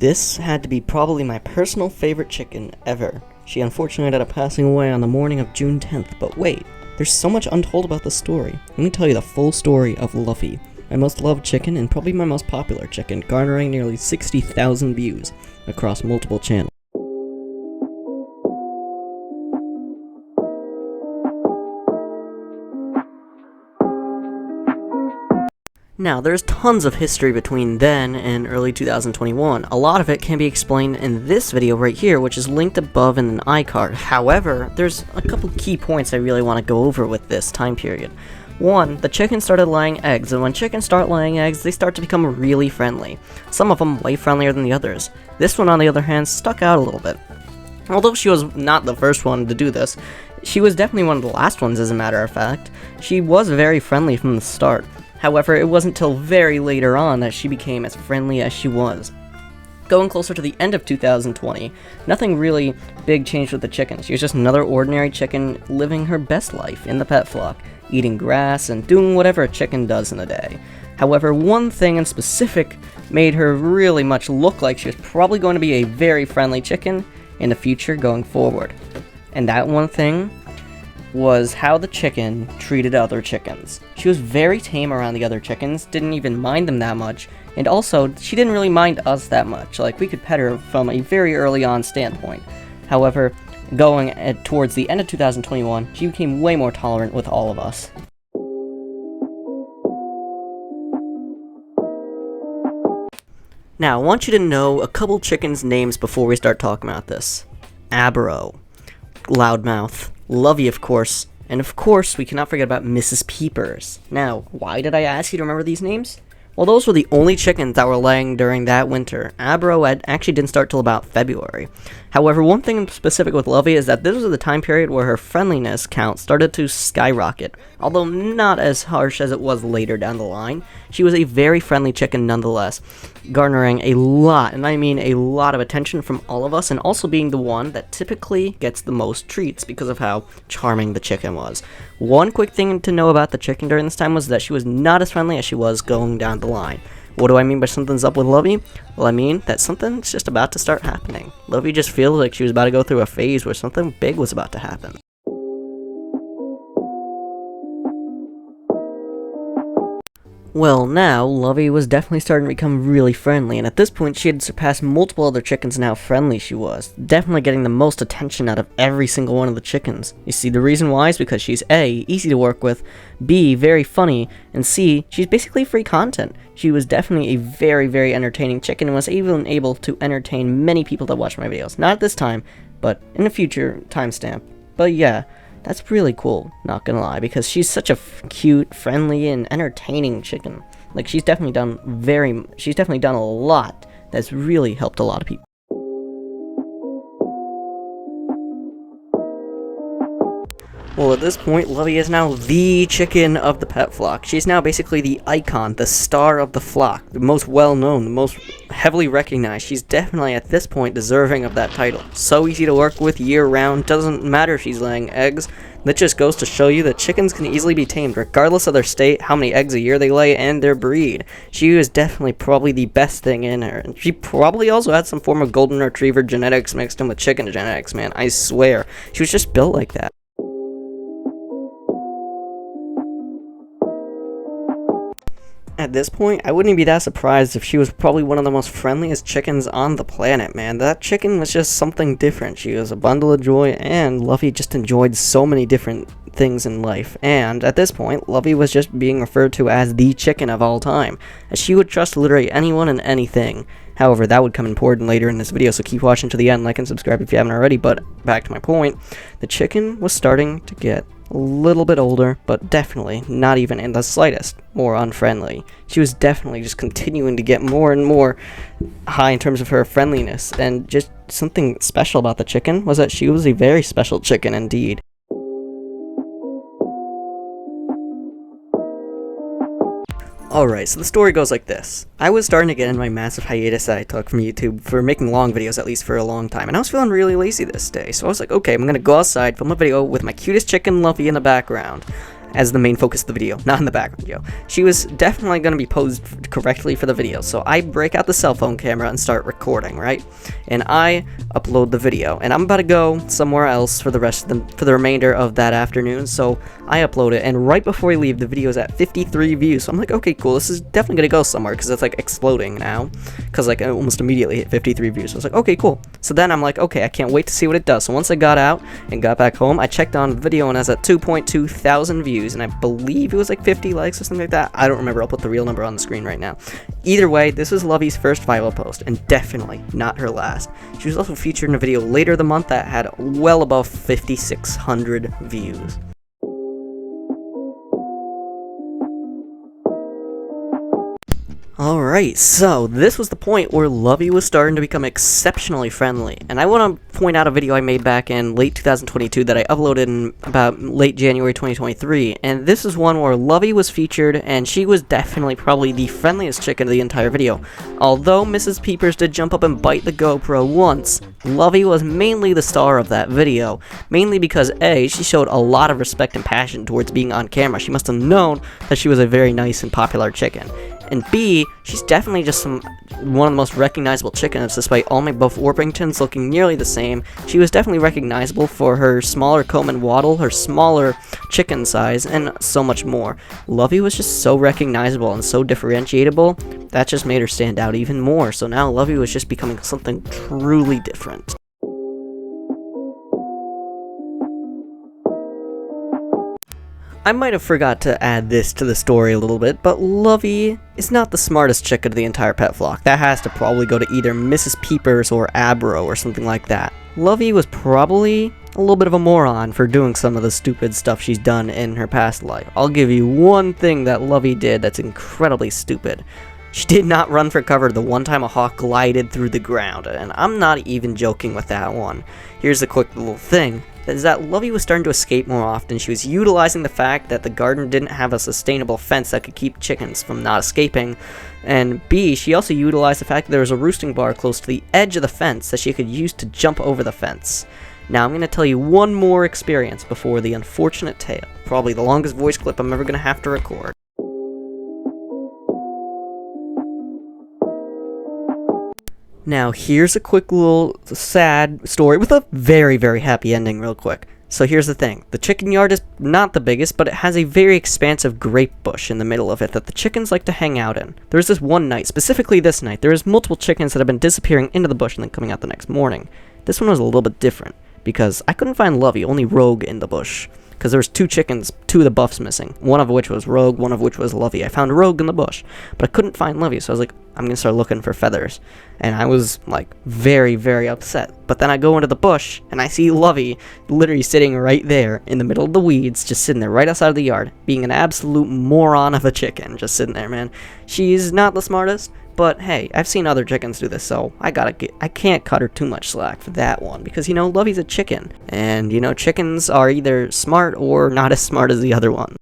This had to be probably my personal favorite chicken ever. She unfortunately ended up passing away on the morning of June 10th, but wait, there's so much untold about the story. Let me tell you the full story of Lovey, my most loved chicken and probably my most popular chicken, garnering nearly 60,000 views across multiple channels. Now, there's tons of history between then and early 2021. A lot of it can be explained in this video right here, which is linked above in an iCard. However, there's a couple key points I really want to go over with this time period. One, the chickens started laying eggs, and when chickens start laying eggs, they start to become really friendly. Some of them way friendlier than the others. This one, on the other hand, stuck out a little bit. Although she was not the first one to do this, she was definitely one of the last ones, as a matter of fact. She was very friendly from the start. However, it wasn't till very later on that she became as friendly as she was. Going closer to the end of 2020, nothing really big changed with the chicken. She was just another ordinary chicken living her best life in the pet flock, eating grass and doing whatever a chicken does in a day. However, one thing in specific made her really much look like she was probably going to be a very friendly chicken in the future going forward. And that one thing was how the chicken treated other chickens. She was very tame around the other chickens, didn't even mind them that much, and also, she didn't really mind us that much. Like, we could pet her from a very early on standpoint. However, going towards the end of 2021, she became way more tolerant with all of us. Now, I want you to know a couple chickens' names before we start talking about this. Abro, Loudmouth, Lovey, of course, and of course, we cannot forget about Mrs. Peepers. Now, why did I ask you to remember these names? Well, those were the only chickens that were laying during that winter. Abro actually didn't start till about February. However, one thing in specific with Lovey is that this was the time period where her friendliness count started to skyrocket. Although not as harsh as it was later down the line, she was a very friendly chicken nonetheless, garnering a lot, and I mean a lot of attention from all of us, and also being the one that typically gets the most treats because of how charming the chicken was. One quick thing to know about the chicken during this time was that she was not as friendly as she was going down the line. What do I mean by something's up with Lovey? Well, I mean that something's just about to start happening. Lovey just feels like she was about to go through a phase where something big was about to happen. Well, now, Lovey was definitely starting to become really friendly, and at this point she had surpassed multiple other chickens in how friendly she was, definitely getting the most attention out of every single one of the chickens. You see, the reason why is because she's A, easy to work with, B, very funny, and C, she's basically free content. She was definitely a very, very entertaining chicken and was even able to entertain many people that watch my videos. Not at this time, but in a future timestamp. But yeah, that's really cool, not gonna lie, because she's such a cute, friendly, and entertaining chicken. Like, she's definitely done a lot that's really helped a lot of people. Well, at this point, Lovey is now the chicken of the pet flock. She's now basically the icon, the star of the flock, the most well-known, the most heavily recognized. She's definitely, at this point, deserving of that title. So easy to work with year-round, doesn't matter if she's laying eggs. That just goes to show you that chickens can easily be tamed, regardless of their state, how many eggs a year they lay, and their breed. She was definitely probably the best thing in her. And she probably also had some form of golden retriever genetics mixed in with chicken genetics, man. I swear. She was just built like that. At this point, I wouldn't be that surprised if she was probably one of the most friendliest chickens on the planet, man. That chicken was just something different. She was a bundle of joy, and Lovey just enjoyed so many different things in life. And at this point, Lovey was just being referred to as the chicken of all time, as she would trust literally anyone and anything. However, that would come important later in this video, so keep watching to the end, like and subscribe if you haven't already. But back to my point, the chicken was starting to get a little bit older, but definitely not even in the slightest more unfriendly. She was definitely just continuing to get more and more high in terms of her friendliness, and just something special about the chicken was that she was a very special chicken indeed. Alright, so the story goes like this. I was starting to get in my massive hiatus that I took from YouTube for making long videos, at least for a long time, and I was feeling really lazy this day, so I was like, okay, I'm gonna go outside, film a video with my cutest chicken Lovey in the background. as the main focus of the video, not in the background, yo. She was definitely going to be posed correctly for the video, so I break out the cell phone camera and start recording, right? And I upload the video, and I'm about to go somewhere else for the remainder of that afternoon, so I upload it, and right before we leave, the video is at 53 views, so I'm like, okay, cool, this is definitely going to go somewhere, because it's, like, exploding now, because, like, I almost immediately hit 53 views, so I was like, okay, cool. So then I'm like, okay, I can't wait to see what it does. So once I got out and got back home, I checked on the video, and I was at 2.2 thousand views, and I believe it was like 50 likes or something like that. I don't remember. I'll put the real number on the screen right now. Either way, this was Lovey's first viral post, and definitely not her last. She was also featured in a video later the month that had well above 5,600 views. Alright, so this was the point where Lovey was starting to become exceptionally friendly, and I want to point out a video I made back in late 2022 that I uploaded in about late January 2023, and this is one where Lovey was featured, and she was definitely probably the friendliest chicken of the entire video. Although Mrs. Peepers did jump up and bite the GoPro once, Lovey was mainly the star of that video, mainly because A, she showed a lot of respect and passion towards being on camera. She must have known that she was a very nice and popular chicken. And B, she's definitely just one of the most recognizable chickens, despite all my buff Orpingtons looking nearly the same. She was definitely recognizable for her smaller comb and waddle, her smaller chicken size, and so much more. Lovey was just so recognizable and so differentiatable, that just made her stand out even more, so now Lovey was just becoming something truly different. I might have forgot to add this to the story a little bit, but Lovey is not the smartest chicken of the entire pet flock. That has to probably go to either Mrs. Peepers or Abro or something like that. Lovey was probably a little bit of a moron for doing some of the stupid stuff she's done in her past life. I'll give you one thing that Lovey did that's incredibly stupid. She did not run for cover the one time a hawk glided through the ground, and I'm not even joking with that one. Here's a quick little thing. Is that Lovey was starting to escape more often. She was utilizing the fact that the garden didn't have a sustainable fence that could keep chickens from not escaping, and B, she also utilized the fact that there was a roosting bar close to the edge of the fence that she could use to jump over the fence. Now I'm going to tell you one more experience before the unfortunate tale, probably the longest voice clip I'm ever going to have to record. Now, here's a quick little sad story with a very, very happy ending real quick. So here's the thing. The chicken yard is not the biggest, but it has a very expansive grape bush in the middle of it that the chickens like to hang out in. There was this one night, specifically this night, there was multiple chickens that have been disappearing into the bush and then coming out the next morning. This one was a little bit different, because I couldn't find Lovey, only Rogue in the bush. Because there was two chickens, two of the buffs missing. One of which was Rogue, one of which was Lovey. I found Rogue in the bush, but I couldn't find Lovey, so I was like, I'm gonna start looking for feathers. And I was, like, very, very upset. But then I go into the bush, and I see Lovey literally sitting right there in the middle of the weeds, just sitting there right outside of the yard, being an absolute moron of a chicken, just sitting there, man. She's not the smartest, but hey, I've seen other chickens do this, so I can't cut her too much slack for that one, because, you know, Lovey's a chicken, and, you know, chickens are either smart or not as smart as the other one.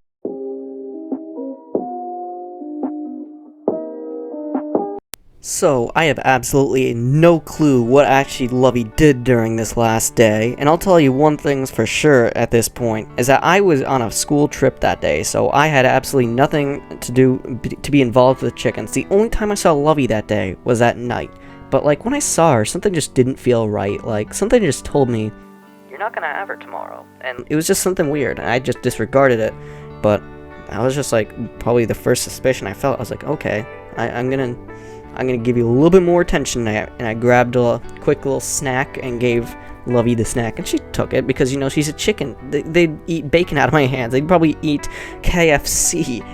So, I have absolutely no clue what actually Lovey did during this last day, and I'll tell you one thing for sure at this point, is that I was on a school trip that day, so I had absolutely nothing to do to be involved with chickens. The only time I saw Lovey that day was at night, but like when I saw her, something just didn't feel right, like something just told me, you're not gonna have her tomorrow, and it was just something weird, and I just disregarded it, but I was just like, probably the first suspicion I felt, I was like, okay, I'm gonna give you a little bit more attention, and I grabbed a quick little snack and gave Lovey the snack, and she took it because, you know, she's a chicken. They'd eat bacon out of my hands. They'd probably eat KFC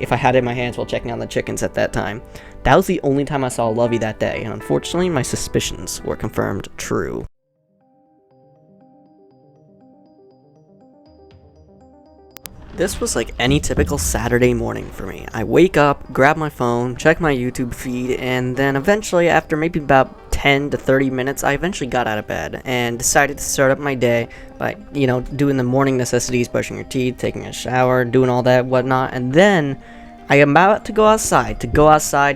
if I had it in my hands while checking on the chickens at that time. That was the only time I saw Lovey that day, and unfortunately, my suspicions were confirmed true. This was like any typical Saturday morning for me. I wake up, grab my phone, check my YouTube feed, and then eventually, after maybe about 10 to 30 minutes, I eventually got out of bed and decided to start up my day by, you know, doing the morning necessities, brushing your teeth, taking a shower, doing all that, whatnot, and then I am about to go outside,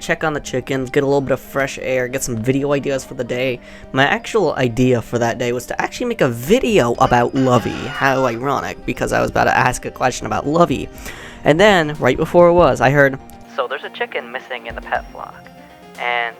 check on the chickens, get a little bit of fresh air, get some video ideas for the day. My actual idea for that day was to actually make a video about Lovey. How ironic, because I was about to ask a question about Lovey. And then, right before it was, I heard, so there's a chicken missing in the pet flock. And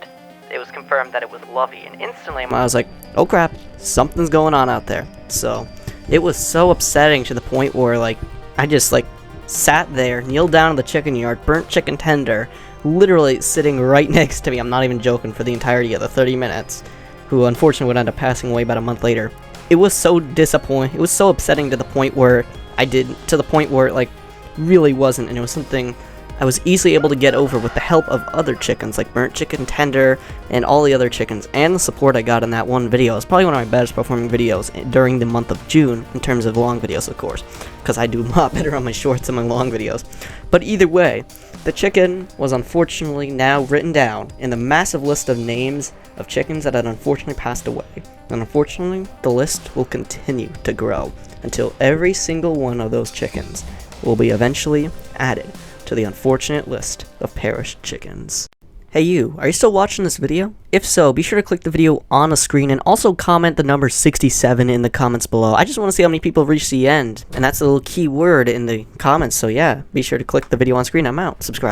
it was confirmed that it was Lovey. And instantly I was like, oh crap, something's going on out there. So, it was so upsetting to the point where, like, I just, like, sat there, kneeled down in the chicken yard, burnt chicken tender, literally sitting right next to me, I'm not even joking, for the entirety of the 30 minutes, who unfortunately would end up passing away about a month later. It was so disappointing, it was so upsetting to the point where it, like, really wasn't, and it was something I was easily able to get over with the help of other chickens, like burnt chicken tender, and all the other chickens, and the support I got in that one video. It's probably one of my best performing videos during the month of June, in terms of long videos, of course, because I do a lot better on my shorts than my long videos. But either way, the chicken was unfortunately now written down in the massive list of names of chickens that had unfortunately passed away. And unfortunately, the list will continue to grow until every single one of those chickens will be eventually added to the unfortunate list of perished chickens. Hey you, are you still watching this video? If so, be sure to click the video on the screen and also comment the number 67 in the comments below. I just want to see how many people reach the end, and that's a little key word in the comments, so yeah, be sure to click the video on screen. I'm out. Subscribe.